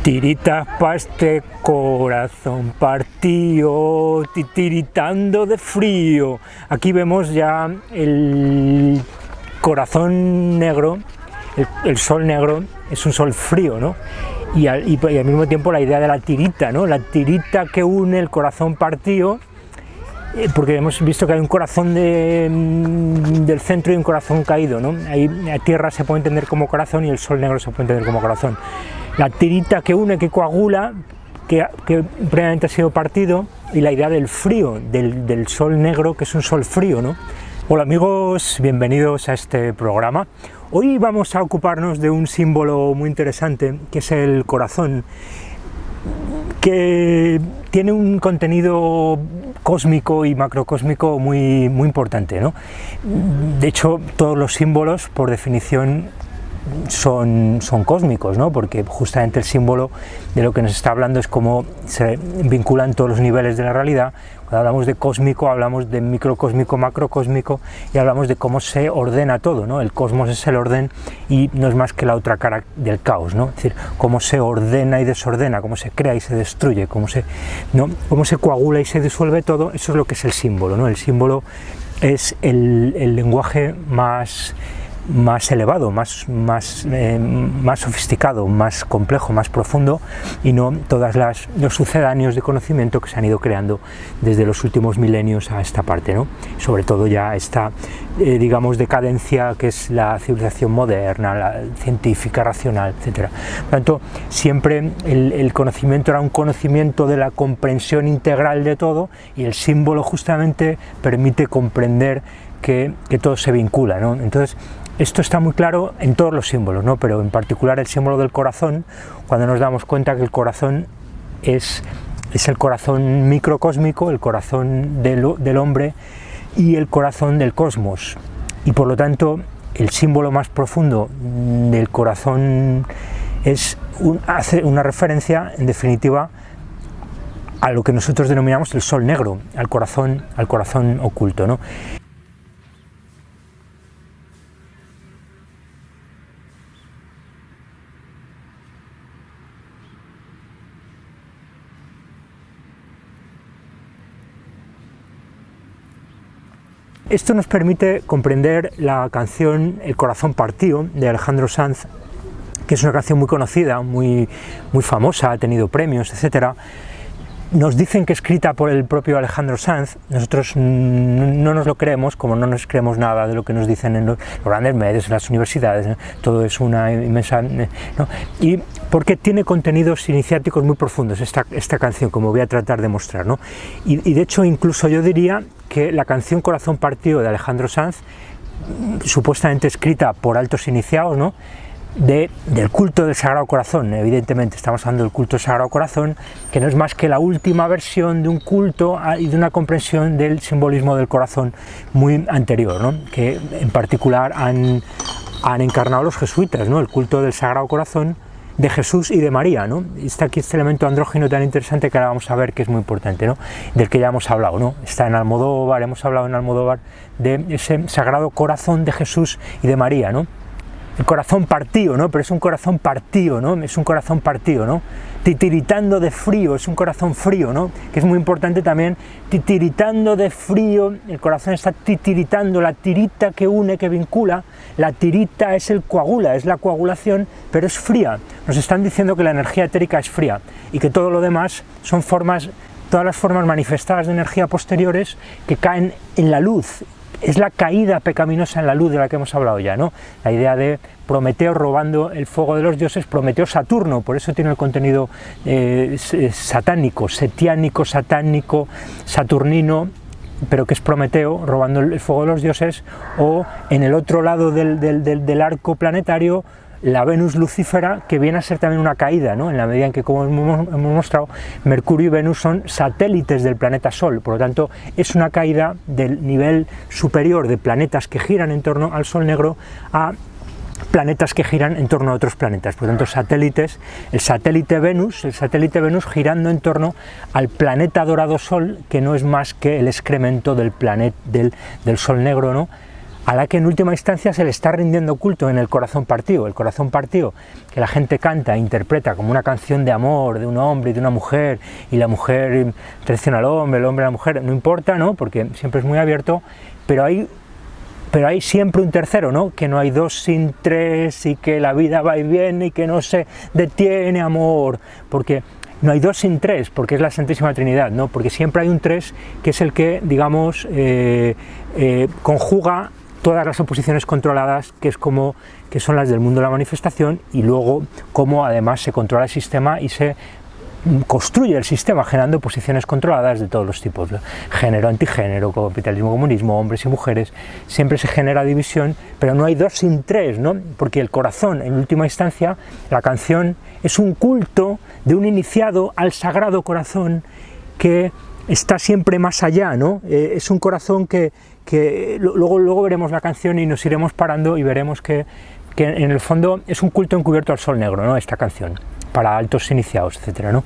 Tiritas pa' este corazón partido, titiritando de frío. Aquí vemos ya el corazón negro, el sol negro es un sol frío, ¿no? Y al mismo tiempo la idea de la tirita, ¿no? La tirita que une el corazón partido, porque hemos visto que hay un corazón del centro y un corazón caído, ¿no? Ahí la tierra se puede entender como corazón y el sol negro se puede entender como corazón. La tirita que une, que coagula, que previamente ha sido partido, y la idea del frío, del sol negro, que es un sol frío, ¿no? Hola amigos, bienvenidos a este programa. Hoy vamos a ocuparnos de un símbolo muy interesante, que es el corazón, que tiene un contenido cósmico y macrocósmico muy importante, ¿no? De hecho, todos los símbolos, por definición, son cósmicos, ¿no? Porque justamente el símbolo de lo que nos está hablando es cómo se vinculan todos los niveles de la realidad. Cuando hablamos de cósmico, hablamos de microcósmico, macrocósmico, y hablamos de cómo se ordena todo, ¿no? El cosmos es el orden y no es más que la otra cara del caos, ¿no? Es decir, cómo se ordena y desordena, cómo se crea y se destruye, cómo se coagula y se disuelve todo. Eso es lo que es el símbolo, ¿no? El símbolo es el lenguaje más elevado, más sofisticado, más complejo, más profundo, y no todos los sucedáneos de conocimiento que se han ido creando desde los últimos milenios a esta parte, ¿no? Sobre todo ya esta, digamos, decadencia que es la civilización moderna, la científica, racional, etc. Por tanto, siempre el conocimiento era un conocimiento de la comprensión integral de todo, y el símbolo justamente permite comprender que todo se vincula, ¿no? Entonces, esto está muy claro en todos los símbolos, ¿no? Pero en particular el símbolo del corazón, cuando nos damos cuenta que el corazón es el corazón microcósmico, el corazón del hombre y el corazón del cosmos. Y por lo tanto, el símbolo más profundo del corazón hace una referencia, en definitiva, a lo que nosotros denominamos el sol negro, al corazón oculto, ¿no? Esto nos permite comprender la canción El corazón partido de Alejandro Sanz, que es una canción muy conocida, muy famosa, ha tenido premios, etc. Nos dicen que escrita por el propio Alejandro Sanz. Nosotros no nos lo creemos, como no nos creemos nada de lo que nos dicen en los grandes medios, en las universidades, ¿no? Todo es una inmensa, ¿no? Y porque tiene contenidos iniciáticos muy profundos esta canción, como voy a tratar de mostrar, ¿no? Y de hecho, incluso yo diría que la canción Corazón partido de Alejandro Sanz, supuestamente escrita por altos iniciados, ¿no? Del culto del Sagrado Corazón, evidentemente estamos hablando del culto del Sagrado Corazón, que no es más que la última versión de un culto y de una comprensión del simbolismo del corazón muy anterior, ¿no? Que en particular han encarnado los jesuitas, ¿no? El culto del Sagrado Corazón de Jesús y de María, ¿no? Está aquí este elemento andrógino tan interesante que ahora vamos a ver, que es muy importante, ¿no? Del que ya hemos hablado, ¿no? Está en Almodóvar, hemos hablado en Almodóvar de ese Sagrado Corazón de Jesús y de María, ¿no? El corazón partido, ¿no? Pero es un corazón partido, ¿no? Es un corazón partido, ¿no? Titiritando de frío, es un corazón frío, ¿no? Que es muy importante también, titiritando de frío, el corazón está titiritando, la tirita que une, que vincula, la tirita es el coagula, es la coagulación, pero es fría. Nos están diciendo que la energía etérica es fría y que todo lo demás son formas, todas las formas manifestadas de energía posteriores que caen en la luz. Es la caída pecaminosa en la luz de la que hemos hablado ya, ¿no? La idea de Prometeo robando el fuego de los dioses, Prometeo Saturno, por eso tiene el contenido satánico, setiánico, satánico, saturnino, pero que es Prometeo robando el fuego de los dioses, o en el otro lado del arco planetario, la Venus lucífera, que viene a ser también una caída, ¿no? En la medida en que, como hemos mostrado, Mercurio y Venus son satélites del planeta Sol, por lo tanto es una caída del nivel superior de planetas que giran en torno al Sol negro a planetas que giran en torno a otros planetas, por lo tanto satélites, el satélite Venus girando en torno al planeta dorado Sol, que no es más que el excremento del Sol negro, ¿no? a la que en última instancia se le está rindiendo culto en el corazón partido. El corazón partido, que la gente canta e interpreta como una canción de amor de un hombre y de una mujer, y la mujer traiciona al hombre, el hombre a la mujer, no importa, ¿no? Porque siempre es muy abierto, pero hay siempre un tercero, ¿no? Que no hay dos sin tres, y que la vida va y viene y que no se detiene, amor, porque no hay dos sin tres, porque es la Santísima Trinidad, ¿no? Porque siempre hay un tres que es el que, digamos, conjuga todas las oposiciones controladas, que son las del mundo de la manifestación, y luego cómo además se controla el sistema y se construye el sistema generando posiciones controladas de todos los tipos, género, antigénero, capitalismo, comunismo, hombres y mujeres. Siempre se genera división, pero no hay dos sin tres, ¿no? Porque el corazón, en última instancia, la canción es un culto de un iniciado al Sagrado Corazón que está siempre más allá, ¿no? Es un corazón que luego veremos la canción y nos iremos parando y veremos que en el fondo es un culto encubierto al sol negro, ¿no? Esta canción, para altos iniciados, etcétera, ¿no?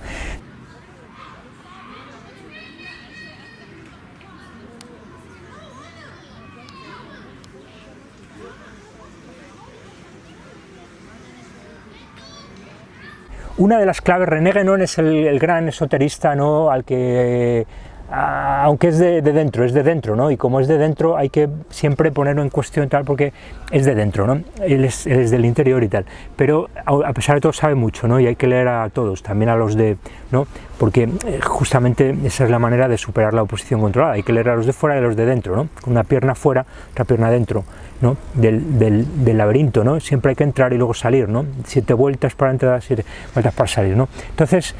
Una de las claves, René Guénon es el gran esoterista, ¿no? Al que, aunque es de dentro, ¿no? Y como es de dentro hay que siempre ponerlo en cuestión tal, porque es de dentro, ¿no? Él es del interior y tal, pero a pesar de todo sabe mucho, ¿no? Y hay que leer a todos, también a los de, ¿no? Porque justamente esa es la manera de superar la oposición controlada, hay que leer a los de fuera y a los de dentro, ¿no? Una pierna fuera, otra pierna dentro, ¿no? Del laberinto, ¿no? Siempre hay que entrar y luego salir, ¿no? 7 vueltas para entrar, 7 vueltas para salir, ¿no? Entonces,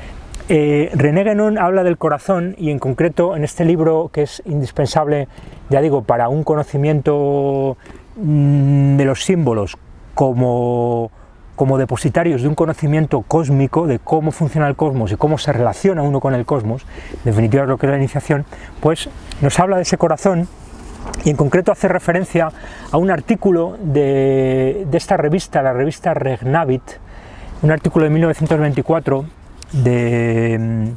René Guénon habla del corazón, y en concreto en este libro, que es indispensable, ya digo, para un conocimiento de los símbolos como depositarios de un conocimiento cósmico, de cómo funciona el cosmos y cómo se relaciona uno con el cosmos, en definitiva es lo que es la iniciación, pues nos habla de ese corazón, y en concreto hace referencia a un artículo de esta revista, la revista Regnavit, un artículo de 1924 de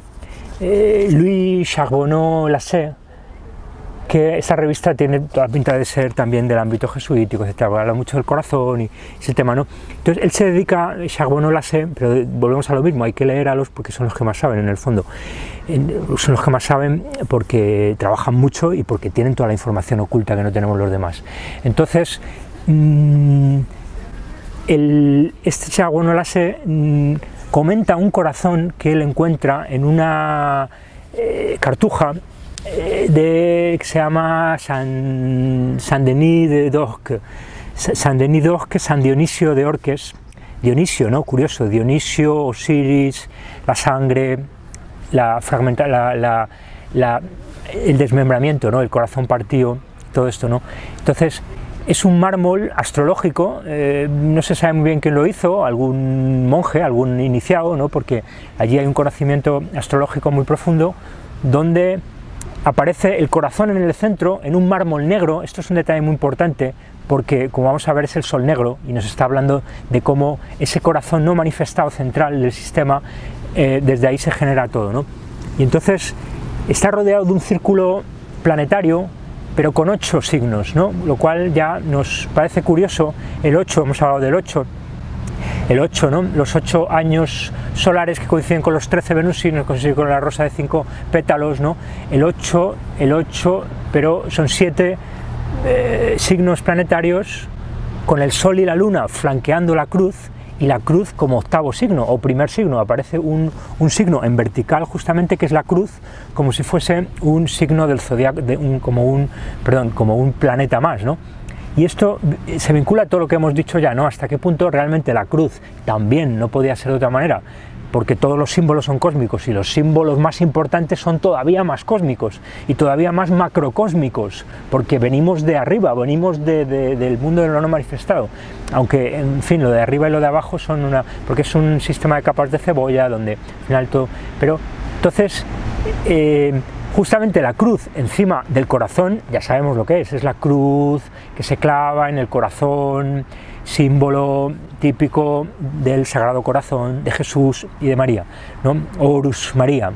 Louis Charbonneau-Lassé, que esta revista tiene toda la pinta de ser también del ámbito jesuítico, etc. Habla mucho del corazón y ese tema, ¿no? Entonces él se dedica, Charbonneau-Lassé, pero volvemos a lo mismo, hay que leer a los porque son los que más saben en el fondo, son los que más saben porque trabajan mucho y porque tienen toda la información oculta que no tenemos los demás. Entonces este Charbonneau-Lassé comenta un corazón que él encuentra en una cartuja que se llama Saint-Denis d'Orques, San Dionisio de Orques, Dionisio, ¿no? Curioso, Dionisio, Osiris, la sangre, el desmembramiento, ¿no? El corazón partido, todo esto, ¿no? Entonces, es un mármol astrológico, no se sabe muy bien quién lo hizo, algún monje, algún iniciado, ¿no? Porque allí hay un conocimiento astrológico muy profundo, donde aparece el corazón en el centro, en un mármol negro. Esto es un detalle muy importante, porque como vamos a ver es el sol negro, y nos está hablando de cómo ese corazón no manifestado central del sistema, desde ahí se genera todo, ¿no? Y entonces está rodeado de un círculo planetario, pero con 8 signos, ¿no? Lo cual ya nos parece curioso. El 8, hemos hablado del 8, el 8, ¿no? Los 8 años solares que coinciden con los 13 venusinos, coinciden con la rosa de 5 pétalos, ¿no? El 8, pero son 7 signos planetarios, con el sol y la luna flanqueando la cruz, y la cruz como 8º signo o primer signo. Aparece un signo en vertical justamente, que es la cruz, como si fuese un signo del zodiaco, como un planeta más, ¿no? Y esto se vincula a todo lo que hemos dicho ya, ¿no? Hasta qué punto realmente la cruz también no podía ser de otra manera, porque todos los símbolos son cósmicos, y los símbolos más importantes son todavía más cósmicos y todavía más macrocósmicos, porque venimos de arriba, venimos del mundo de lo no manifestado, aunque en fin lo de arriba y lo de abajo son porque es un sistema de capas de cebolla donde al final todo, pero entonces justamente la cruz encima del corazón, ya sabemos lo que es la cruz que se clava en el corazón, símbolo típico del Sagrado Corazón de Jesús y de María, ¿no? Orus María,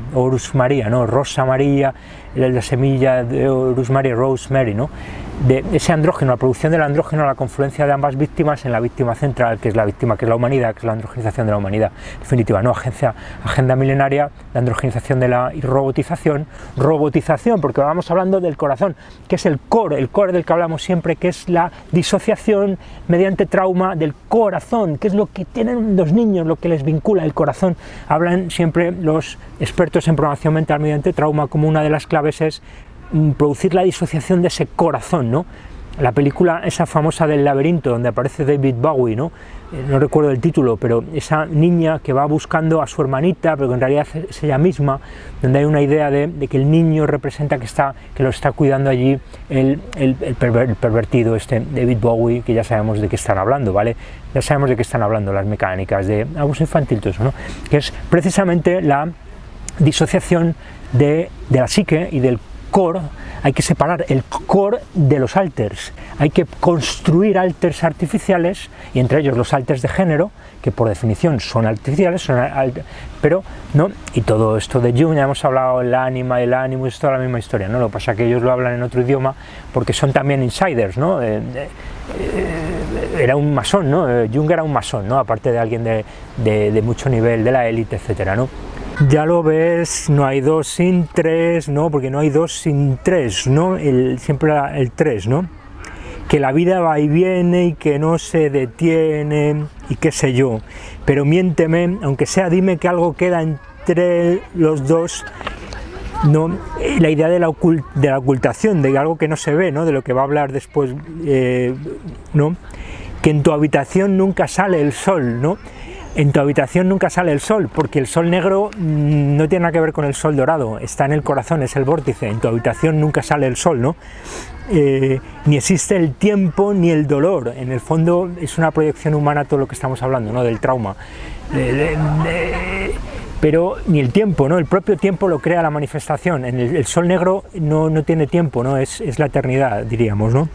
¿no? Rosa María, la semilla de Rosemary, ¿no? De ese andrógeno, la producción del andrógeno, la confluencia de ambas víctimas en la víctima central, que es la víctima, que es la humanidad, que es la androgenización de la humanidad. En definitiva, ¿no? Agenda milenaria, la androgenización de la robotización, porque vamos hablando del corazón, que es el core del que hablamos siempre, que es la disociación mediante trauma del corazón, que es lo que tienen los niños, lo que les vincula el corazón. Hablan siempre los expertos en programación mental mediante trauma como una de las claves es producir la disociación de ese corazón, ¿no? La película esa famosa del laberinto, donde aparece David Bowie, ¿no? No recuerdo el título, pero esa niña que va buscando a su hermanita, pero que en realidad es ella misma, donde hay una idea de que el niño representa que lo está cuidando allí el pervertido, David Bowie, que ya sabemos de qué están hablando, ¿vale? Ya sabemos de qué están hablando las mecánicas de abuso infantil, todo eso, ¿no? Que es precisamente la disociación de la psique y del core. Hay que separar el core de los alters, hay que construir alters artificiales, y entre ellos los alters de género, que por definición son artificiales, pero no, y todo esto de Jung, ya hemos hablado, el ánima, el ánimo, es toda la misma historia, ¿no? Lo que pasa es que ellos lo hablan en otro idioma, porque son también insiders, ¿no? Era un masón, ¿no? Jung era un masón, ¿no? Aparte de alguien de mucho nivel, de la élite, etcétera, ¿no? Ya lo ves, no hay dos sin tres, ¿no? Porque no hay dos sin tres, ¿no? Siempre el tres, ¿no? Que la vida va y viene y que no se detiene y qué sé yo. Pero miénteme, aunque sea, dime que algo queda entre los dos, ¿no? La idea de la ocultación, de algo que no se ve, ¿no? De lo que va a hablar después, ¿no? Que en tu habitación nunca sale el sol, ¿no? En tu habitación nunca sale el sol, porque el sol negro no tiene nada que ver con el sol dorado, está en el corazón, es el vórtice. En tu habitación nunca sale el sol, ¿no? Ni existe el tiempo ni el dolor. En el fondo es una proyección humana todo lo que estamos hablando, ¿no? Del trauma. Pero ni el tiempo, ¿no? El propio tiempo lo crea la manifestación. El sol negro no tiene tiempo, ¿no? Es la eternidad, diríamos, ¿no?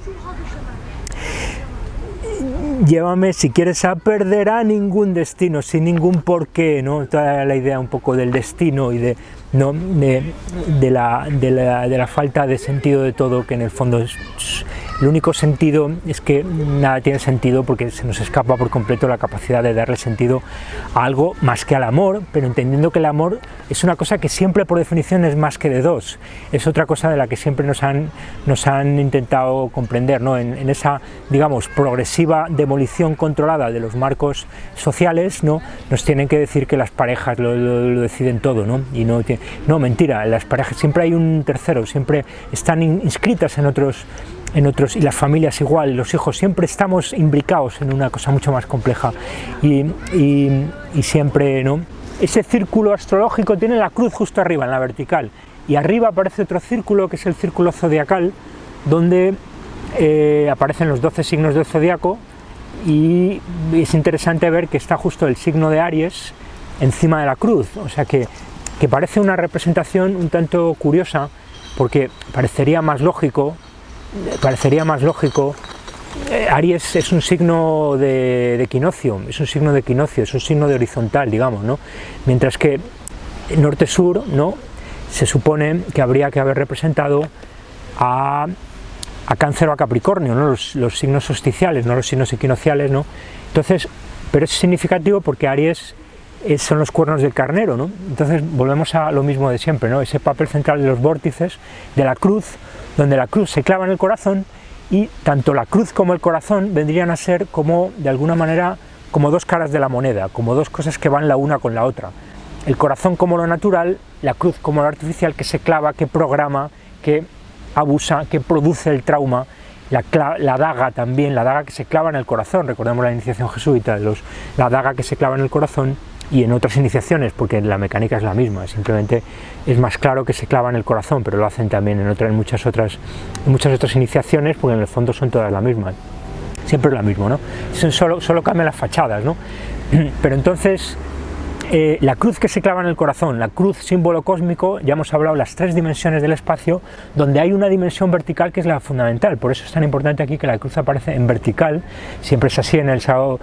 Llévame si quieres a perder a ningún destino, sin ningún porqué, ¿no? Toda la idea un poco del destino y de la falta de sentido de todo, que en el fondo el único sentido es que nada tiene sentido, porque se nos escapa por completo la capacidad de darle sentido a algo más que al amor, pero entendiendo que el amor es una cosa que siempre por definición es más que de dos, es otra cosa de la que siempre nos han intentado comprender, ¿no? En esa, digamos, progresiva demolición controlada de los marcos sociales, ¿no? Nos tienen que decir que las parejas lo deciden todo, ¿no? Y no, mentira, las parejas siempre hay un tercero, siempre están inscritas en otros, y las familias igual, los hijos, siempre estamos imbricados en una cosa mucho más compleja y siempre, ¿no? Ese círculo astrológico tiene la cruz justo arriba, en la vertical, y arriba aparece otro círculo, que es el círculo zodiacal, donde aparecen los 12 signos del zodiaco, y es interesante ver que está justo el signo de Aries encima de la cruz, o sea que parece una representación un tanto curiosa, porque parecería más lógico, Aries es un signo de equinoccio, es un signo de horizontal, digamos, ¿no? Mientras que norte-sur, ¿no? Se supone que habría que haber representado a Cáncer o a Capricornio, ¿no? Los signos solsticiales, no los signos equinocciales, ¿no? Entonces, pero es significativo porque Aries son los cuernos del carnero, ¿no? Entonces volvemos a lo mismo de siempre, ¿no? Ese papel central de los vórtices, de la cruz, donde la cruz se clava en el corazón, y tanto la cruz como el corazón vendrían a ser como, de alguna manera, como dos caras de la moneda, como dos cosas que van la una con la otra. El corazón como lo natural, la cruz como lo artificial, que se clava, que programa, que abusa, que produce el trauma, la daga también, la daga que se clava en el corazón, recordemos la iniciación jesuita, la daga que se clava en el corazón, y en otras iniciaciones, porque la mecánica es la misma, simplemente es más claro que se clava en el corazón, pero lo hacen también en muchas otras iniciaciones, porque en el fondo son todas las mismas, siempre es la misma, ¿no? Solo cambian las fachadas, ¿no? Pero entonces, la cruz que se clava en el corazón, la cruz símbolo cósmico, ya hemos hablado las tres dimensiones del espacio, donde hay una dimensión vertical que es la fundamental, por eso es tan importante aquí que la cruz aparece en vertical, siempre es así en el sagrado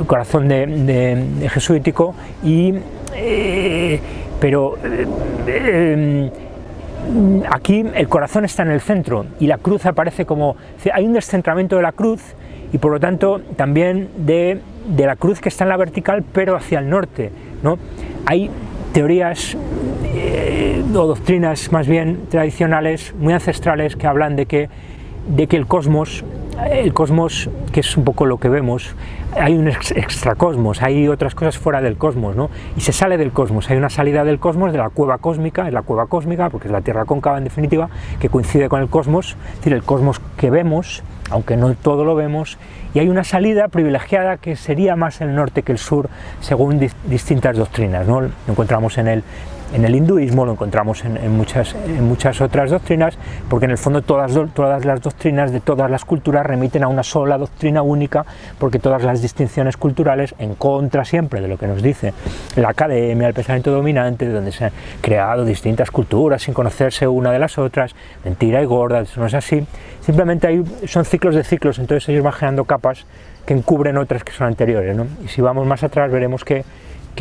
corazón de jesuítico, pero aquí el corazón está en el centro y la cruz aparece como, hay un descentramiento de la cruz y por lo tanto también de la cruz que está en la vertical pero hacia el norte, ¿no? Hay teorías o doctrinas más bien tradicionales, muy ancestrales, que hablan de que el cosmos, que es un poco lo que vemos, hay un extracosmos, hay otras cosas fuera del cosmos, ¿no? Y se sale del cosmos, hay una salida del cosmos, de la cueva cósmica, es la cueva cósmica, porque es la Tierra cóncava en definitiva, que coincide con el cosmos, es decir, el cosmos que vemos, aunque no todo lo vemos, y hay una salida privilegiada que sería más el norte que el sur, según distintas doctrinas, ¿no? Lo encontramos en el hinduismo, lo encontramos en muchas otras doctrinas, porque en el fondo todas las doctrinas de todas las culturas remiten a una sola doctrina única, porque todas las distinciones culturales, en contra siempre de lo que nos dice la academia, el pensamiento dominante, de donde se han creado distintas culturas sin conocerse una de las otras, mentira y gorda, eso no es así, simplemente son ciclos de ciclos, entonces ellos van generando capas que encubren otras que son anteriores, ¿no? Y si vamos más atrás veremos que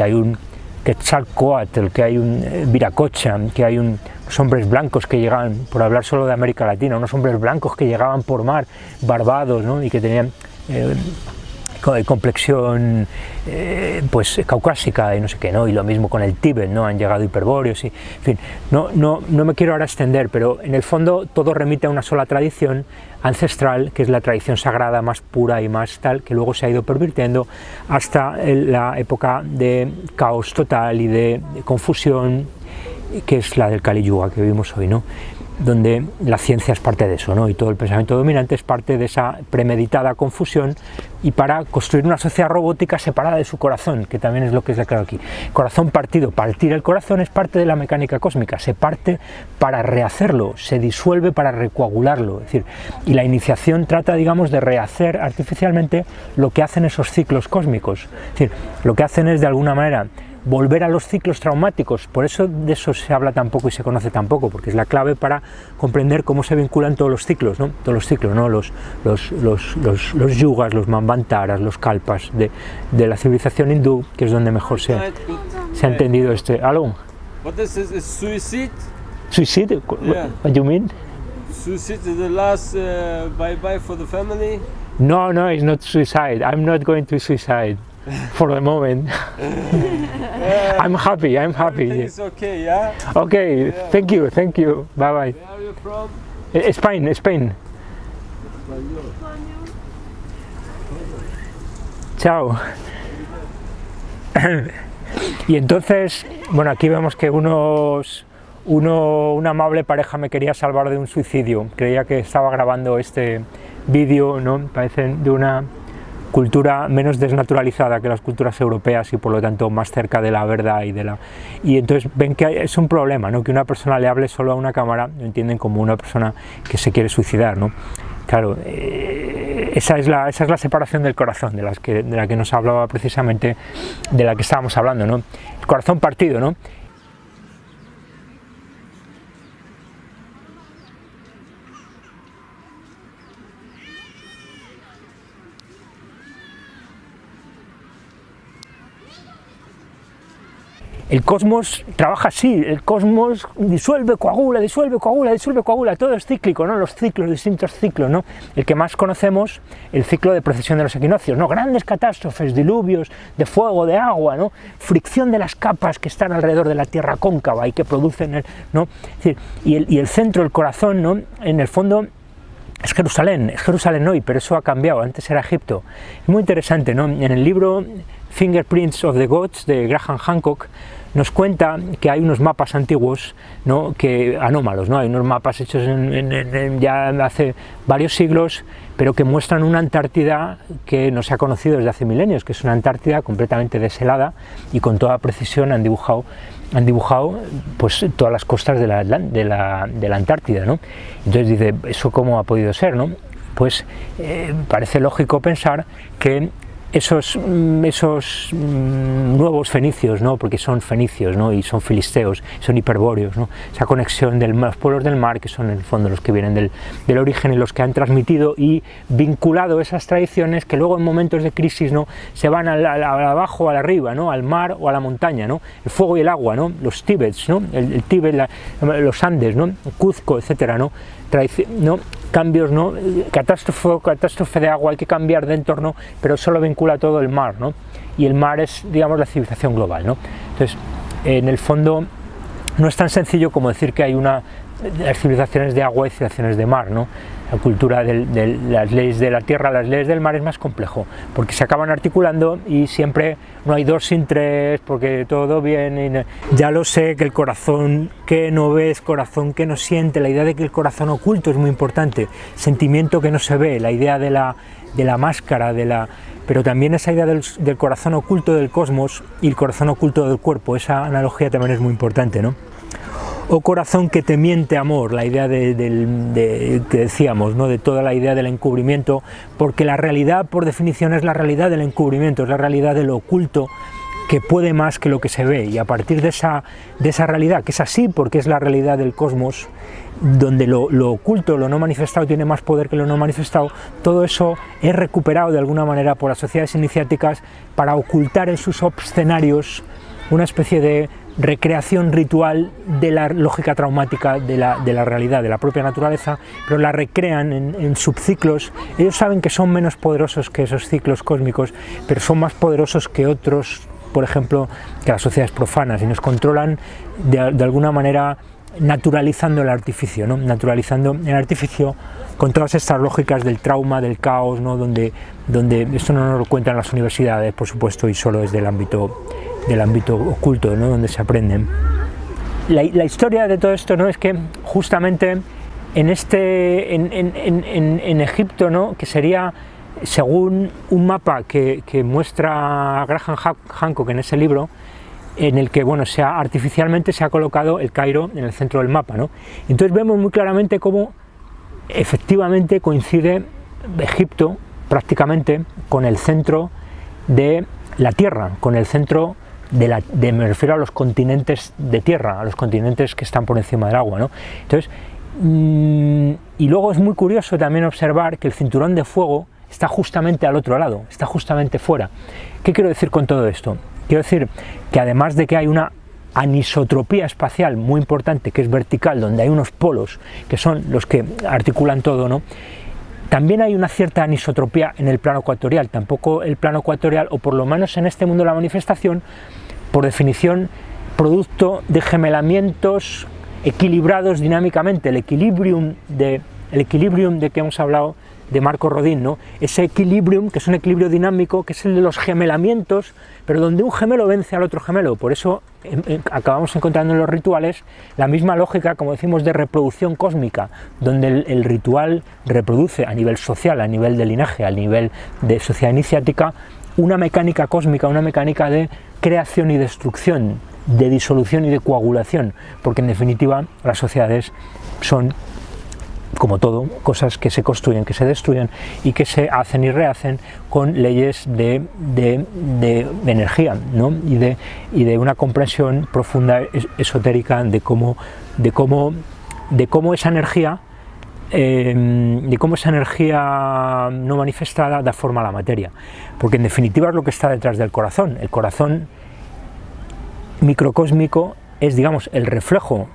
hay un Quetzalcóatl, que hay un Viracocha, que hay unos hombres blancos que llegaban, por hablar solo de América Latina, unos hombres blancos que llegaban por mar, barbados, ¿no? Y que tenían complexión pues caucásica y no sé qué, ¿no? Y lo mismo con el Tíbet, ¿no? Han llegado hiperbóreos y, en fin, no me quiero ahora extender, pero en el fondo todo remite a una sola tradición ancestral, que es la tradición sagrada más pura y más tal, que luego se ha ido pervirtiendo hasta la época de caos total y de confusión, que es la del Kali Yuga que vivimos hoy, ¿no? Donde la ciencia es parte de eso, ¿no? Y todo el pensamiento dominante es parte de esa premeditada confusión, y para construir una sociedad robótica separada de su corazón, que también es lo que es claro aquí. Corazón partido, partir el corazón es parte de la mecánica cósmica, se parte para rehacerlo, se disuelve para recoagularlo, es decir, y la iniciación trata, digamos, de rehacer artificialmente lo que hacen esos ciclos cósmicos, es decir, lo que hacen es de alguna manera volver a los ciclos traumáticos, por eso de eso se habla tan poco y se conoce tan poco, porque es la clave para comprender cómo se vinculan todos los ciclos, ¿no? Todos los ciclos, ¿no? Los yugas, los manvantaras, los kalpas de la civilización hindú, que es donde mejor se ha entendido ¿Aló? What is suicide? Suicide? Yeah. What do you mean? Suicide is the last bye-bye for the family? No, it's not suicide. I'm not going to suicide. For the moment. I'm happy. It's okay, yeah? Okay, yeah. Thank you. Bye bye. Where are you from? Spain. Chao. Y entonces, bueno, aquí vemos que una amable pareja me quería salvar de un suicidio. Creía que estaba grabando este vídeo, ¿no? Parecen de una cultura menos desnaturalizada que las culturas europeas y por lo tanto más cerca de la verdad y entonces ven que es un problema, ¿no? Que una persona le hable solo a una cámara, lo entienden como una persona que se quiere suicidar, ¿no? Claro, esa es la separación del corazón de la que nos hablaba precisamente, de la que estábamos hablando, ¿no? El corazón partido, ¿no? El cosmos trabaja así, el cosmos disuelve, coagula, todo es cíclico, ¿no? Los ciclos, distintos ciclos, ¿no? El que más conocemos, el ciclo de precesión de los equinoccios, ¿no? Grandes catástrofes, diluvios de fuego, de agua, ¿no? Fricción de las capas que están alrededor de la Tierra cóncava y que producen, ¿no? Es decir, y el centro, el corazón, ¿no? En el fondo es Jerusalén hoy, pero eso ha cambiado, antes era Egipto. Es muy interesante, ¿no? En el libro Fingerprints of the Gods de Graham Hancock nos cuenta que hay unos mapas antiguos, ¿no? Que anómalos, ¿no? Hay unos mapas hechos ya hace varios siglos, pero que muestran una Antártida que no se ha conocido desde hace milenios, que es una Antártida completamente deshelada, y con toda precisión han dibujado pues todas las costas de la Antártida, ¿no? Entonces dice, ¿eso cómo ha podido ser, no? Pues parece lógico pensar que esos nuevos fenicios, ¿no? Porque son fenicios, ¿no? Y son filisteos, son hiperbóreos, ¿no? Esa conexión de los pueblos del mar, que son en el fondo los que vienen del origen y los que han transmitido y vinculado esas tradiciones que luego en momentos de crisis, ¿no? Se van al abajo o al arriba, ¿no? Al mar o a la montaña, ¿no? El fuego y el agua, ¿no? Los Tíbets, ¿no? El Tíbet, los Andes, ¿no? Cuzco, etcétera, ¿no? ¿no? Cambios, ¿no? Catástrofe de agua, hay que cambiar de entorno, pero solo vincula todo el mar, ¿no? Y el mar es, digamos, la civilización global, ¿no? Entonces, en el fondo, no es tan sencillo como decir que hay las civilizaciones de agua y civilizaciones de mar, ¿no? La cultura de las leyes de la tierra, las leyes del mar es más complejo, porque se acaban articulando y siempre no hay dos sin tres, porque todo viene. Ya lo sé, que el corazón que no ves, corazón que no siente, la idea de que el corazón oculto es muy importante, sentimiento que no se ve, la idea de la máscara, pero también esa idea del corazón oculto del cosmos y el corazón oculto del cuerpo, esa analogía también es muy importante, ¿no? O corazón que te miente, amor, la idea que decíamos, ¿no? De toda la idea del encubrimiento, porque la realidad, por definición, es la realidad del encubrimiento, es la realidad de lo oculto, que puede más que lo que se ve, y a partir de esa realidad, que es así porque es la realidad del cosmos, donde lo oculto, lo no manifestado tiene más poder que lo no manifestado, todo eso es recuperado de alguna manera por las sociedades iniciáticas para ocultar en sus escenarios una especie de recreación ritual de la lógica traumática de la realidad, de la propia naturaleza, pero la recrean en subciclos. Ellos saben que son menos poderosos que esos ciclos cósmicos, pero son más poderosos que otros, por ejemplo, que las sociedades profanas, y nos controlan de alguna manera naturalizando el artificio, ¿no? Naturalizando el artificio con todas estas lógicas del trauma, del caos, ¿no? Donde esto no nos lo cuentan las universidades, por supuesto, y solo es del ámbito oculto, ¿no? Donde se aprenden. La historia de todo esto, ¿no? Es que justamente en Egipto, ¿no? Que sería, según un mapa que muestra Graham Hancock en ese libro, en el que, bueno, artificialmente se ha colocado el Cairo en el centro del mapa, ¿no? Entonces vemos muy claramente cómo efectivamente coincide Egipto prácticamente con el centro de la Tierra, con el centro me refiero a los continentes de tierra, a los continentes que están por encima del agua, ¿no? Entonces, y luego es muy curioso también observar que el cinturón de fuego está justamente al otro lado, está justamente fuera. ¿Qué quiero decir con todo esto? Quiero decir que además de que hay una anisotropía espacial muy importante, que es vertical, donde hay unos polos que son los que articulan todo, ¿no? También hay una cierta anisotropía en el plano ecuatorial. Tampoco el plano ecuatorial, o por lo menos en este mundo de la manifestación, por definición, producto de gemelamientos equilibrados dinámicamente. El equilibrium de que hemos hablado de Marco Rodin, ¿no? Ese equilibrium, que es un equilibrio dinámico, que es el de los gemelamientos, pero donde un gemelo vence al otro gemelo. Por eso acabamos encontrando en los rituales la misma lógica, como decimos, de reproducción cósmica, donde el ritual reproduce a nivel social, a nivel de linaje, a nivel de sociedad iniciática, una mecánica cósmica, una mecánica de creación y destrucción, de disolución y de coagulación, porque en definitiva las sociedades son, como todo, cosas que se construyen, que se destruyen y que se hacen y rehacen con leyes de energía, ¿no? y de una comprensión profunda, esotérica, de cómo esa energía no manifestada da forma a la materia, porque en definitiva es lo que está detrás del corazón. El corazón microcósmico es, digamos, el reflejo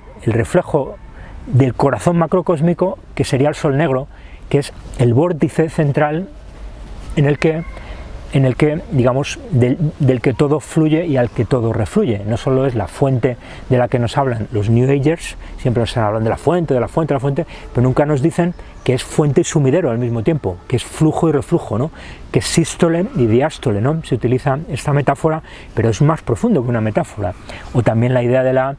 del corazón macrocósmico, que sería el Sol negro, que es el vórtice central en el que digamos, del que todo fluye y al que todo refluye. No solo es la fuente de la que nos hablan los New Agers, siempre nos hablan de la fuente, pero nunca nos dicen que es fuente y sumidero al mismo tiempo, que es flujo y reflujo, ¿no? Que es sístole y diástole, ¿no? Se utiliza esta metáfora, pero es más profundo que una metáfora. O también la idea de la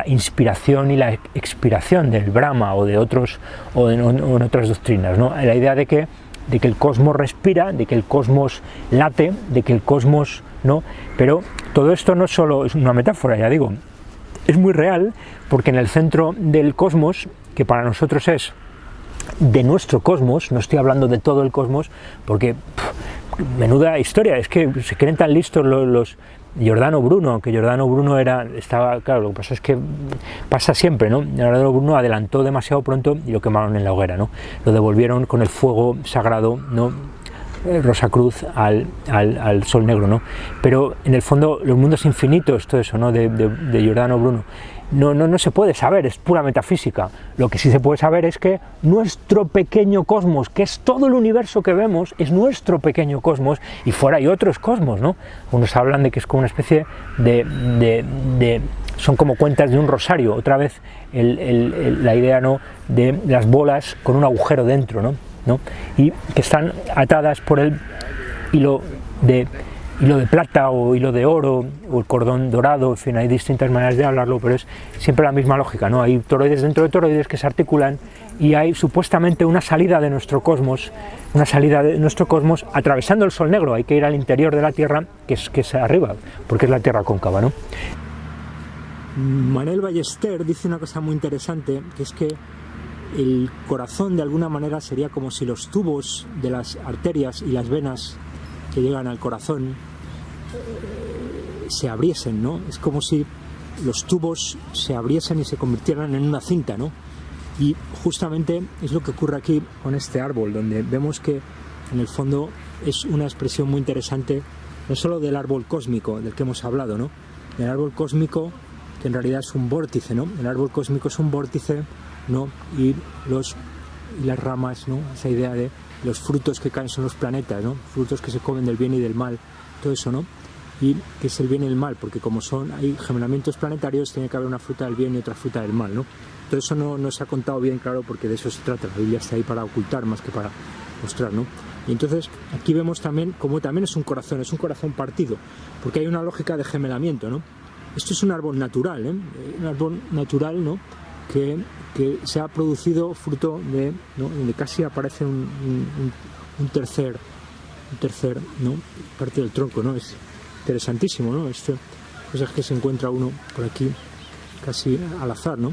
inspiración y la expiración del Brahma o en otras doctrinas, ¿no? La idea de que el cosmos respira, de que el cosmos late, de que el cosmos, ¿no? Pero todo esto no solo es una metáfora, ya digo, es muy real, porque en el centro del cosmos, que para nosotros es de nuestro cosmos, no estoy hablando de todo el cosmos, porque menuda historia, es que se creen tan listos los Giordano Bruno, que Giordano Bruno estaba, claro, lo que pasa es que pasa siempre, ¿no? Giordano Bruno adelantó demasiado pronto y lo quemaron en la hoguera, ¿no? Lo devolvieron con el fuego sagrado, ¿no? Rosacruz al Sol Negro, ¿no? Pero en el fondo los mundos infinitos, todo eso, ¿no? de Giordano Bruno, no se puede saber, es pura metafísica. Lo que sí se puede saber es que nuestro pequeño cosmos, que es todo el universo que vemos, es nuestro pequeño cosmos, y fuera hay otros cosmos, ¿no? Unos hablan de que es como una especie son como cuentas de un rosario, otra vez la idea, ¿no? de las bolas con un agujero dentro, ¿no? Y que están atadas por el hilo de plata o hilo de oro o el cordón dorado, en fin, hay distintas maneras de hablarlo, pero es siempre la misma lógica, ¿no? Hay toroides dentro de toroides que se articulan y hay supuestamente una salida de nuestro cosmos, atravesando el Sol Negro. Hay que ir al interior de la Tierra, que es arriba, porque es la Tierra cóncava, ¿no? Manuel Ballester dice una cosa muy interesante, que es que el corazón de alguna manera sería como si los tubos de las arterias y las venas que llegan al corazón se abriesen, ¿no? Es como si los tubos se abriesen y se convirtieran en una cinta, ¿no? Y justamente es lo que ocurre aquí con este árbol, donde vemos que en el fondo es una expresión muy interesante, no solo del árbol cósmico del que hemos hablado, ¿no? El árbol cósmico, que en realidad es un vórtice, ¿no? El árbol cósmico es un vórtice, ¿no? Y las ramas, ¿no? Esa idea de los frutos que caen son los planetas, ¿no? Frutos que se comen del bien y del mal, todo eso, ¿no? Y que es el bien y el mal, porque como hay gemelamientos planetarios, tiene que haber una fruta del bien y otra fruta del mal, ¿no? Todo eso no se ha contado bien, claro, porque de eso se trata. La Biblia está ahí para ocultar más que para mostrar, ¿no? Y entonces aquí vemos también como también es un corazón partido, porque hay una lógica de gemelamiento, ¿no? Esto es un árbol natural, ¿eh? Un árbol natural, ¿no? Que se ha producido fruto de, ¿no? Donde casi aparece un tercer, ¿no? Parte del tronco, ¿no? Es interesantísimo, ¿no? Cosas que se encuentra uno por aquí casi al azar, ¿no?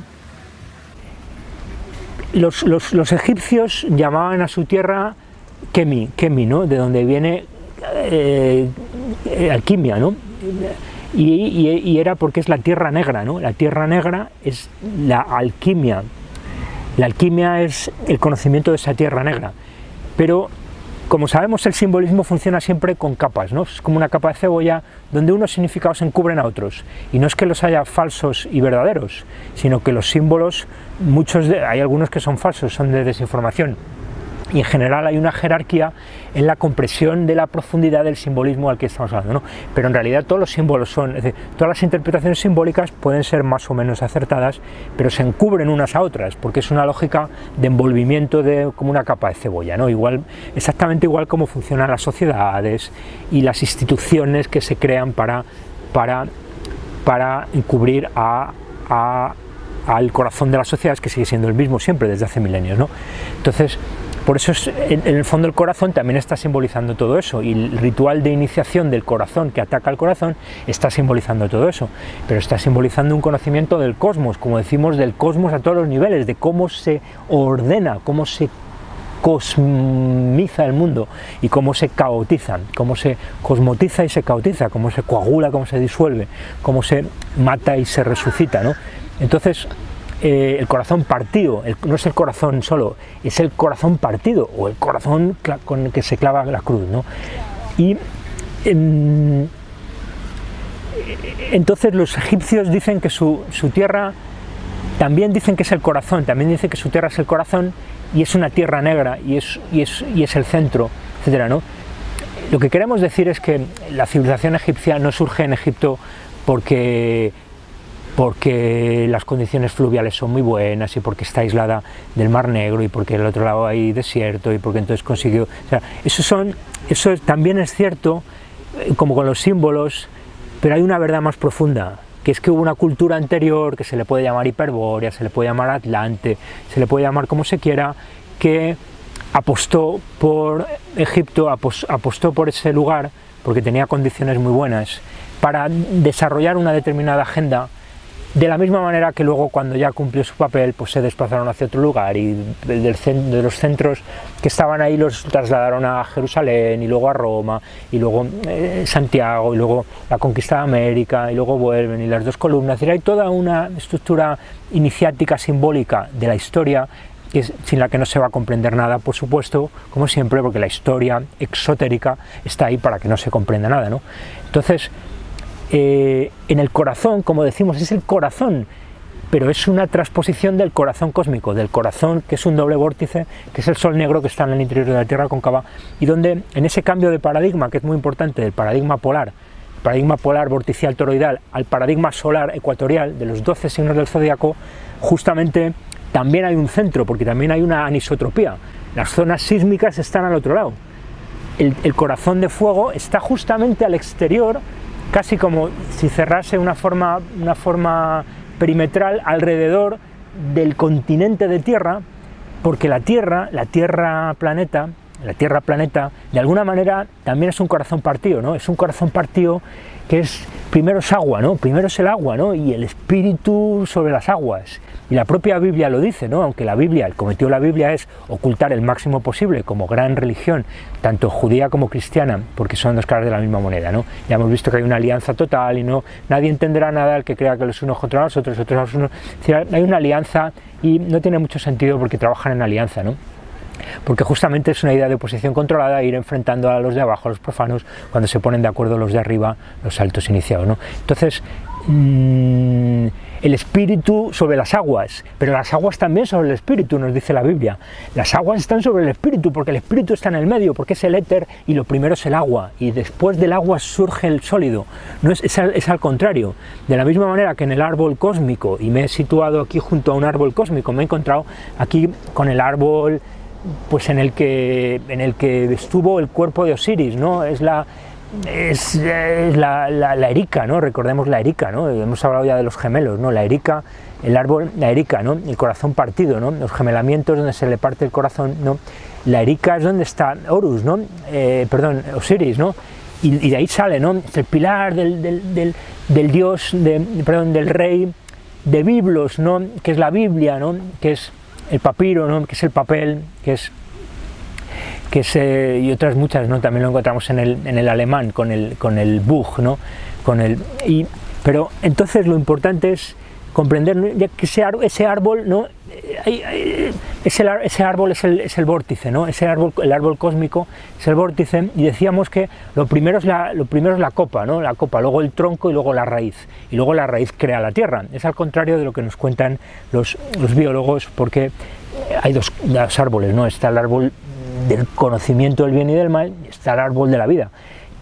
Los egipcios llamaban a su tierra Kemi, ¿no? De donde viene alquimia, ¿no? Y era porque es la tierra negra, ¿no? La tierra negra es la alquimia. La alquimia es el conocimiento de esa tierra negra. Pero, como sabemos, el simbolismo funciona siempre con capas, ¿no? Es como una capa de cebolla donde unos significados encubren a otros. Y no es que los haya falsos y verdaderos, sino que los símbolos, hay algunos que son falsos, son de desinformación. Y en general hay una jerarquía en la compresión de la profundidad del simbolismo al que estamos hablando, ¿no? Pero en realidad todos los símbolos es decir, todas las interpretaciones simbólicas pueden ser más o menos acertadas, pero se encubren unas a otras, porque es una lógica de envolvimiento como una capa de cebolla, ¿no? Exactamente igual como funcionan las sociedades y las instituciones que se crean para encubrir al corazón de las sociedades, que sigue siendo el mismo siempre desde hace milenios, ¿no? Entonces, por eso en el fondo el corazón también está simbolizando todo eso, y el ritual de iniciación del corazón que ataca al corazón está simbolizando todo eso, pero está simbolizando un conocimiento del cosmos, como decimos, del cosmos a todos los niveles, de cómo se ordena, cómo se cosmiza el mundo y cómo se caotiza, cómo se cosmotiza y se caotiza, cómo se coagula, cómo se disuelve, cómo se mata y se resucita, ¿no? Entonces, el corazón partido, no es el corazón solo, es el corazón partido, o el corazón con el que se clava la cruz, ¿no? Y entonces los egipcios dicen que su tierra, también dicen que es el corazón, también dicen que su tierra es el corazón, y es una tierra negra, y es el centro, etcétera, ¿no? Lo que queremos decir es que la civilización egipcia no surge en Egipto porque las condiciones fluviales son muy buenas y porque está aislada del Mar Negro y porque al otro lado hay desierto y porque entonces consiguió... O sea, eso también es cierto, como con los símbolos, pero hay una verdad más profunda, que es que hubo una cultura anterior, que se le puede llamar Hiperbórea, se le puede llamar Atlante, se le puede llamar como se quiera, que apostó por Egipto, apostó por ese lugar, porque tenía condiciones muy buenas, para desarrollar una determinada agenda de la misma manera que luego, cuando ya cumplió su papel, pues se desplazaron hacia otro lugar, y de los centros que estaban ahí los trasladaron a Jerusalén, y luego a Roma, y luego Santiago, y luego la conquista de América, y luego vuelven, y las dos columnas. Es decir, hay toda una estructura iniciática, simbólica de la historia, sin la que no se va a comprender nada, por supuesto, como siempre, porque la historia exotérica está ahí para que no se comprenda nada, ¿no? Entonces, en el corazón, como decimos, es el corazón, pero es una transposición del corazón cósmico, del corazón, que es un doble vórtice, que es el Sol negro que está en el interior de la Tierra cóncava, y donde en ese cambio de paradigma, que es muy importante, del paradigma polar vorticial toroidal al paradigma solar ecuatorial de los 12 signos del zodiaco, justamente también hay un centro, porque también hay una anisotropía. Las zonas sísmicas están al otro lado. El corazón de fuego está justamente al exterior, casi como si cerrase una forma perimetral alrededor del continente de Tierra, porque la Tierra planeta, de alguna manera también es un corazón partido, ¿no? Es un corazón partido que primero es agua, ¿no? Primero es el agua, ¿no? Y el espíritu sobre las aguas. Y la propia Biblia lo dice, ¿no? Aunque el cometido de la Biblia es ocultar el máximo posible como gran religión, tanto judía como cristiana, porque son dos caras de la misma moneda, ¿no? Ya hemos visto que hay una alianza total y nadie entenderá nada el que crea que los unos contra los otros a los unos. Es decir, hay una alianza y no tiene mucho sentido porque trabajan en alianza, ¿no? Porque justamente es una idea de oposición controlada, ir enfrentando a los de abajo, a los profanos, cuando se ponen de acuerdo los de arriba, los altos iniciados, ¿no? Entonces, el espíritu sobre las aguas, pero las aguas también sobre el espíritu, nos dice la Biblia. Las aguas están sobre el espíritu, porque el espíritu está en el medio, porque es el éter, y lo primero es el agua, y después del agua surge el sólido. No es al contrario. De la misma manera que en el árbol cósmico, y me he situado aquí junto a un árbol cósmico, me he encontrado aquí con el árbol, pues en el que estuvo el cuerpo de Osiris, ¿no? Es la erica, ¿no? Recordemos la erica, ¿no? Hemos hablado ya de los gemelos, ¿no? La erica, el árbol, la erica, ¿no? El corazón partido, ¿no? Los gemelamientos donde se le parte el corazón, ¿no? La erica es donde está Horus, ¿no? Osiris, ¿no? Y de ahí sale, ¿no? Es el pilar del dios, del rey de Biblos, ¿no? Que es la Biblia, ¿no? Que es el papiro, ¿no? Que es el papel, y otras muchas, ¿no? También lo encontramos en el alemán, con el Buch, ¿no? Pero entonces lo importante es comprender, ¿no? Ya que ese árbol, ¿no? Ese árbol es el vórtice, ¿no? El árbol cósmico es el vórtice, y decíamos que lo primero es la copa, ¿no? La copa, luego el tronco y luego la raíz, y luego la raíz crea la tierra. Es al contrario de lo que nos cuentan los biólogos, porque hay dos árboles, ¿no? Está el árbol del conocimiento del bien y del mal, y está el árbol de la vida,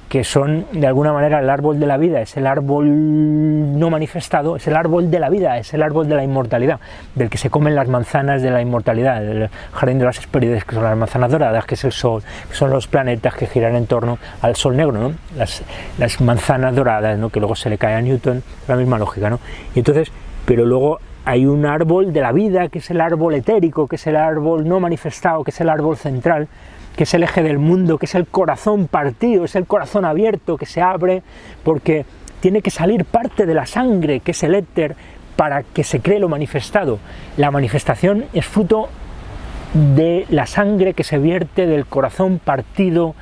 que son, de alguna manera, el árbol de la vida es el árbol no manifestado, es el árbol de la vida, es el árbol de la inmortalidad, del que se comen las manzanas de la inmortalidad, el jardín de las Hespérides, que son las manzanas doradas, que es el sol, que son los planetas que giran en torno al sol negro, ¿no? Las manzanas doradas, ¿no? Que luego se le cae a Newton, la misma lógica, ¿no? Y entonces, pero luego hay un árbol de la vida, que es el árbol etérico, que es el árbol no manifestado, que es el árbol central, que es el eje del mundo, que es el corazón partido, es el corazón abierto que se abre, porque tiene que salir parte de la sangre, que es el éter, para que se cree lo manifestado. La manifestación es fruto de la sangre que se vierte del corazón partido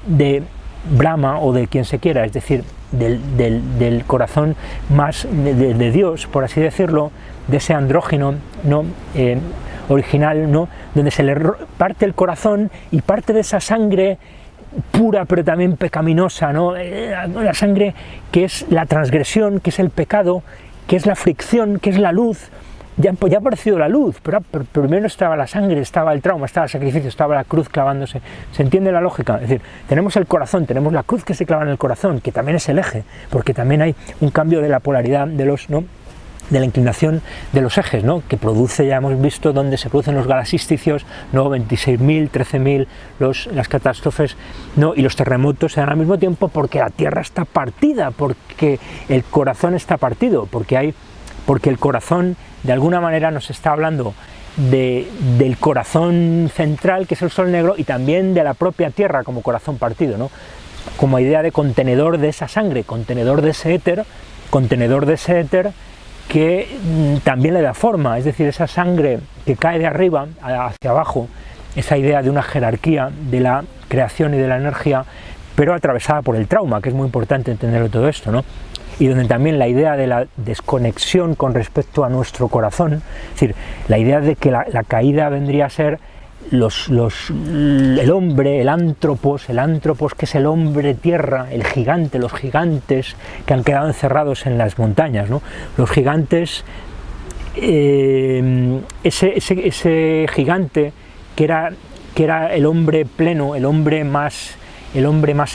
de Brahma o de quien se quiera, es decir, del corazón más de Dios, por así decirlo, de ese andrógeno, ¿no? Original, ¿no? Donde se le parte el corazón, y parte de esa sangre pura pero también pecaminosa, ¿no? La sangre que es la transgresión, que es el pecado, que es la fricción, que es la luz. Ya ha aparecido la luz, pero primero estaba la sangre, estaba el trauma, estaba el sacrificio, estaba la cruz clavándose. ¿Se entiende la lógica? Es decir, tenemos el corazón, tenemos la cruz que se clava en el corazón, que también es el eje, porque también hay un cambio de la polaridad de los, ¿no? De la inclinación de los ejes, ¿no? Que produce, ya hemos visto, donde se producen los galaxisticios, ¿no? 26.000, 13.000, las catástrofes, ¿no? Y los terremotos se dan al mismo tiempo, porque la Tierra está partida, porque el corazón está partido, porque el corazón de alguna manera nos está hablando del corazón central, que es el Sol negro, y también de la propia Tierra como corazón partido, ¿no? Como idea de contenedor de esa sangre, contenedor de ese éter que también le da forma, es decir, esa sangre que cae de arriba hacia abajo, esa idea de una jerarquía de la creación y de la energía, pero atravesada por el trauma, que es muy importante entender todo esto, ¿no? Y donde también la idea de la desconexión con respecto a nuestro corazón, es decir, la idea de que la caída vendría a ser el hombre, el ántropos, que es el hombre tierra, el gigante, los gigantes que han quedado encerrados en las montañas, ¿no? Los gigantes, ese gigante que era el hombre pleno, el hombre más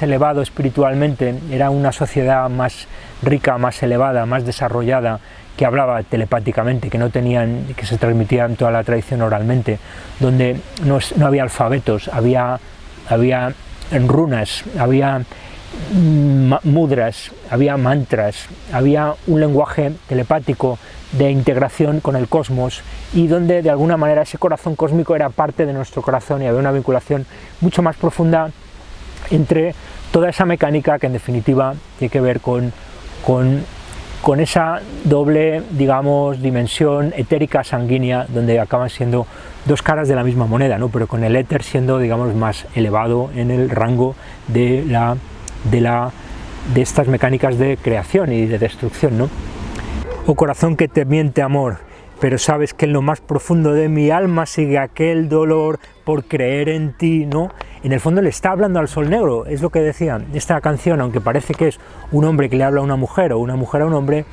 elevado espiritualmente, era una sociedad más rica, más elevada, más desarrollada, que hablaba telepáticamente, que se transmitían toda la tradición oralmente, donde no había alfabetos, había runas, había mudras, había mantras, había un lenguaje telepático de integración con el cosmos, y donde de alguna manera ese corazón cósmico era parte de nuestro corazón y había una vinculación mucho más profunda entre toda esa mecánica que en definitiva tiene que ver con esa doble, digamos, dimensión etérica sanguínea, donde acaban siendo dos caras de la misma moneda, ¿no? Pero con el éter siendo, digamos, más elevado en el rango de estas mecánicas de creación y de destrucción, ¿no? Oh corazón que te miente amor, pero sabes que en lo más profundo de mi alma sigue aquel dolor por creer en ti, ¿no? En el fondo le está hablando al sol negro, es lo que decía esta canción, aunque parece que es un hombre que le habla a una mujer o una mujer a un hombre,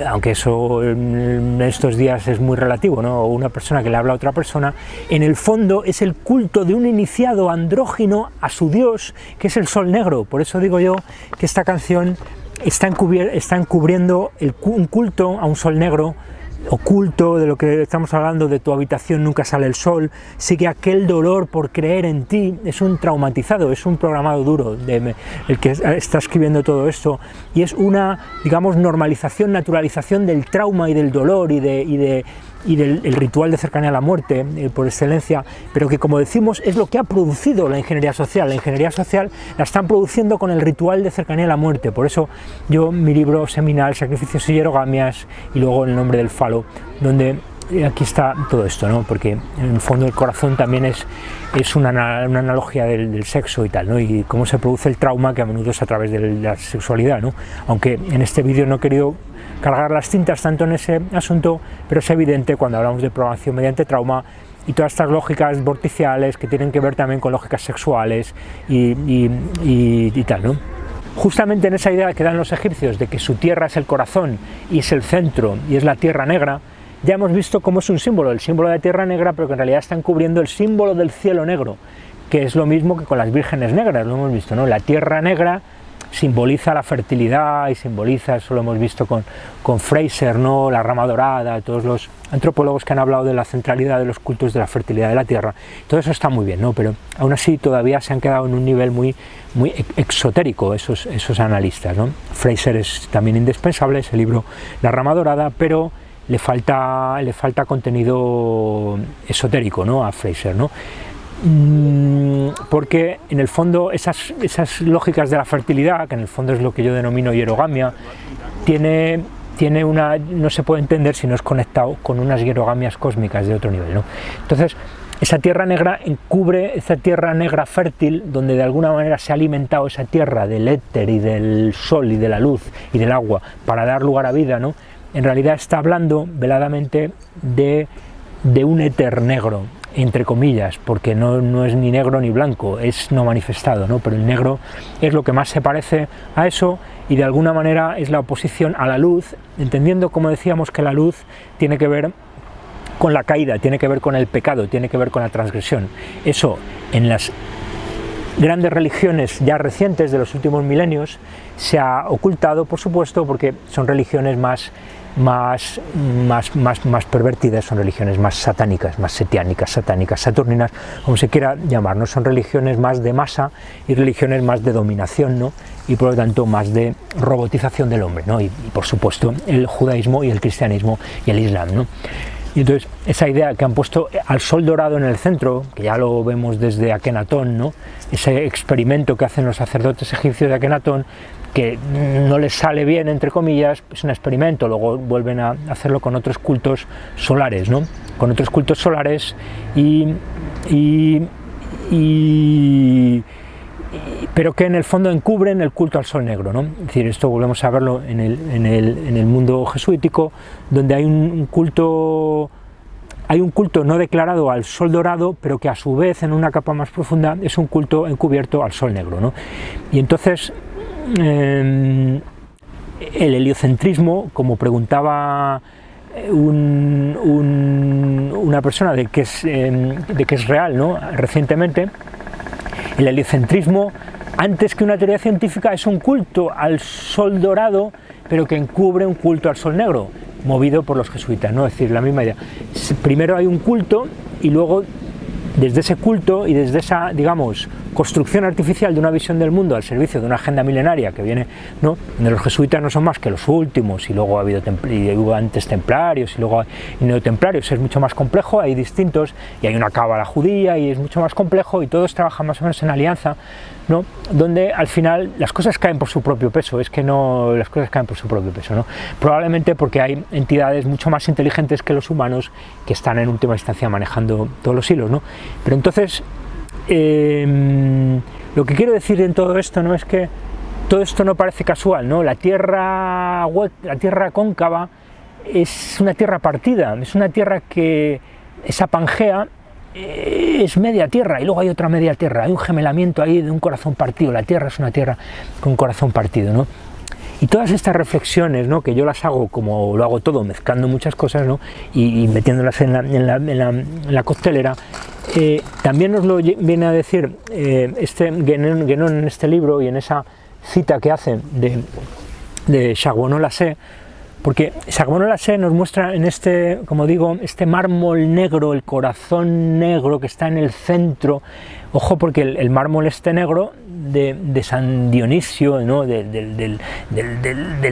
aunque eso en estos días es muy relativo, ¿no? O una persona que le habla a otra persona, en el fondo es el culto de un iniciado andrógino a su dios, que es el sol negro. Por eso digo yo que esta canción está encubriendo un culto a un sol negro, oculto, de lo que estamos hablando, de tu habitación nunca sale el sol, sigue aquel dolor por creer en ti. Es un traumatizado, es un programado duro el que está escribiendo todo esto, y es una, digamos, normalización, naturalización del trauma y del dolor y del ritual de cercanía a la muerte, por excelencia, pero que, como decimos, es lo que ha producido la ingeniería social. La ingeniería social la están produciendo con el ritual de cercanía a la muerte. Por eso yo, mi libro seminal, Sacrificios y Hierogamias, y luego El nombre del falo, donde aquí está todo esto, ¿no? Porque en el fondo el corazón también es una analogía del sexo y tal, ¿no? Y cómo se produce el trauma, que a menudo es a través de la sexualidad, ¿no? Aunque en este vídeo no he querido cargar las tintas tanto en ese asunto, pero es evidente cuando hablamos de programación mediante trauma y todas estas lógicas vorticiales que tienen que ver también con lógicas sexuales y tal, ¿no? Justamente en esa idea que dan los egipcios de que su tierra es el corazón y es el centro y es la tierra negra, ya hemos visto cómo es un símbolo, el símbolo de tierra negra, pero que en realidad están cubriendo el símbolo del cielo negro, que es lo mismo que con las vírgenes negras, lo hemos visto, ¿no? La tierra negra simboliza la fertilidad y simboliza, eso lo hemos visto con Fraser, ¿no? La rama dorada, todos los antropólogos que han hablado de la centralidad de los cultos de la fertilidad de la tierra. Todo eso está muy bien, ¿no? Pero aún así todavía se han quedado en un nivel muy exotérico esos analistas, ¿no? Fraser es también indispensable, ese libro La rama dorada, pero le falta contenido esotérico, ¿no? A Fraser, ¿no? Porque en el fondo esas lógicas de la fertilidad, que en el fondo es lo que yo denomino hierogamia, no se puede entender si no es conectado con unas hierogamias cósmicas de otro nivel, ¿no? Entonces esa tierra negra encubre esa tierra negra fértil, donde de alguna manera se ha alimentado esa tierra del éter y del sol y de la luz y del agua para dar lugar a vida, ¿no? En realidad está hablando veladamente de un éter negro, entre comillas, porque no es ni negro ni blanco, es no manifestado, ¿no? Pero el negro es lo que más se parece a eso, y de alguna manera es la oposición a la luz, entendiendo, como decíamos, que la luz tiene que ver con la caída, tiene que ver con el pecado, tiene que ver con la transgresión. Eso en las grandes religiones ya recientes de los últimos milenios se ha ocultado, por supuesto, porque son religiones más pervertidas, son religiones más satánicas, más setiánicas, satánicas, saturninas, como se quiera llamar, ¿no? Son religiones más de masa y religiones más de dominación, ¿no? Y por lo tanto más de robotización del hombre, ¿no? Y por supuesto el judaísmo y el cristianismo y el islam, ¿no? Y entonces esa idea que han puesto al sol dorado en el centro, que ya lo vemos desde Akenatón, ¿no? Ese experimento que hacen los sacerdotes egipcios de Akenatón, que no les sale bien, entre comillas, es un experimento, luego vuelven a hacerlo con otros cultos solares, ¿no? Con otros cultos solares pero que en el fondo encubren el culto al sol negro, ¿no? Es decir, esto volvemos a verlo en el mundo jesuítico, donde hay un culto no declarado al sol dorado, pero que a su vez en una capa más profunda es un culto encubierto al sol negro, ¿no? Y entonces el heliocentrismo, como preguntaba una persona de que es real, ¿no? Recientemente, el heliocentrismo, antes que una teoría científica, es un culto al sol dorado, pero que encubre un culto al sol negro, movido por los jesuitas, ¿no? Es decir, la misma idea. Primero hay un culto y luego, desde ese culto y desde esa, digamos, construcción artificial de una visión del mundo al servicio de una agenda milenaria que viene, ¿no? Donde los jesuitas no son más que los últimos, y luego hubo antes templarios y luego hay neotemplarios, es mucho más complejo, hay distintos, y hay una cábala judía y es mucho más complejo, y todos trabajan más o menos en alianza, ¿no? Donde al final las cosas caen por su propio peso, las cosas caen por su propio peso, ¿no? Probablemente porque hay entidades mucho más inteligentes que los humanos que están en última instancia manejando todos los hilos, ¿no? Pero entonces, lo que quiero decir en todo esto, ¿no?, es que todo esto no parece casual, ¿no? La tierra cóncava es una tierra partida, es una tierra que esa Pangea es media tierra y luego hay otra media tierra, hay un gemelamiento ahí de un corazón partido, la tierra es una tierra con corazón partido, ¿no? Y todas estas reflexiones, ¿no?, que yo las hago como lo hago todo, mezclando muchas cosas, ¿no?, y metiéndolas en la coctelera, también nos lo viene a decir Guénon en este libro y en esa cita que hace de Charbonneau-Lasset, porque Charbonneau-Lasset nos muestra en este, como digo, este mármol negro, el corazón negro que está en el centro. Ojo, porque el mármol este negro de San Dionisio, ¿no?, del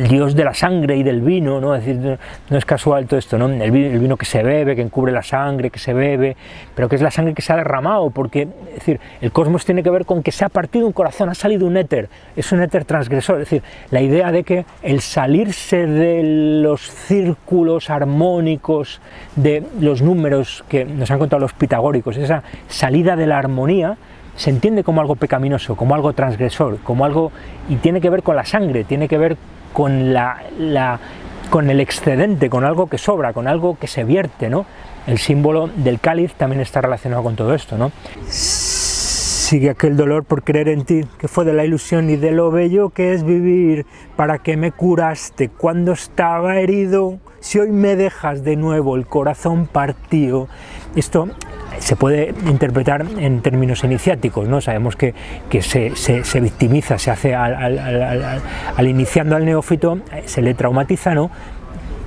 dios de la sangre y del vino, ¿no? Es decir, no es casual todo esto, ¿no? El vino que se bebe, que encubre la sangre, que se bebe, pero que es la sangre que se ha derramado, porque, es decir, el cosmos tiene que ver con que se ha partido un corazón, ha salido un éter, es un éter transgresor, es decir, la idea de que el salirse de los círculos armónicos de los números que nos han contado los pitagóricos, esa salida de la armonía, se entiende como algo pecaminoso, como algo transgresor, como algo, y tiene que ver con la sangre, tiene que ver con con el excedente, con algo que sobra, con algo que se vierte, ¿no? El símbolo del cáliz también está relacionado con todo esto, ¿no? Sigue aquel dolor por creer en ti, que fue de la ilusión y de lo bello que es vivir, para que me curaste cuando estaba herido, si hoy me dejas de nuevo el corazón partido. Esto se puede interpretar en términos iniciáticos, ¿no? Sabemos que se victimiza, se hace al iniciando al neófito, se le traumatiza, ¿no?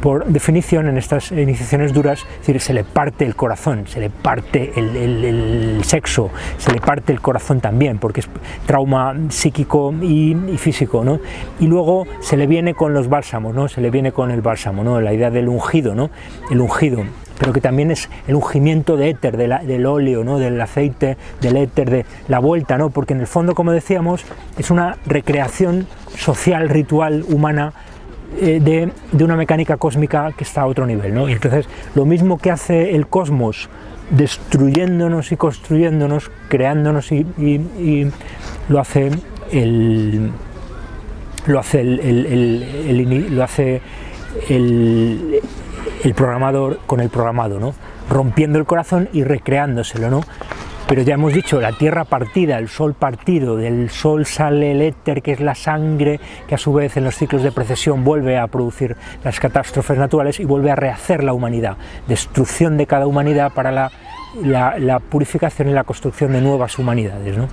Por definición, en estas iniciaciones duras, es decir, se le parte el corazón, se le parte el sexo, se le parte el corazón también, porque es trauma psíquico y físico, ¿no? Y luego se le viene con los bálsamos, ¿no? Se le viene con el bálsamo, ¿no? La idea del ungido, ¿no? El ungido, pero que también es el ungimiento de éter, del óleo, ¿no?, del aceite, del éter, de la vuelta, ¿no?, porque en el fondo, como decíamos, es una recreación social, ritual, humana, de una mecánica cósmica que está a otro nivel, ¿no? Y entonces, lo mismo que hace el cosmos, destruyéndonos y construyéndonos, creándonos, y lo hace el programador con el programado, ¿no?, rompiendo el corazón y recreándoselo, ¿no? Pero ya hemos dicho, la tierra partida, el sol partido, del sol sale el éter, que es la sangre, que a su vez en los ciclos de precesión vuelve a producir las catástrofes naturales y vuelve a rehacer la humanidad, destrucción de cada humanidad para la purificación y la construcción de nuevas humanidades, ¿no?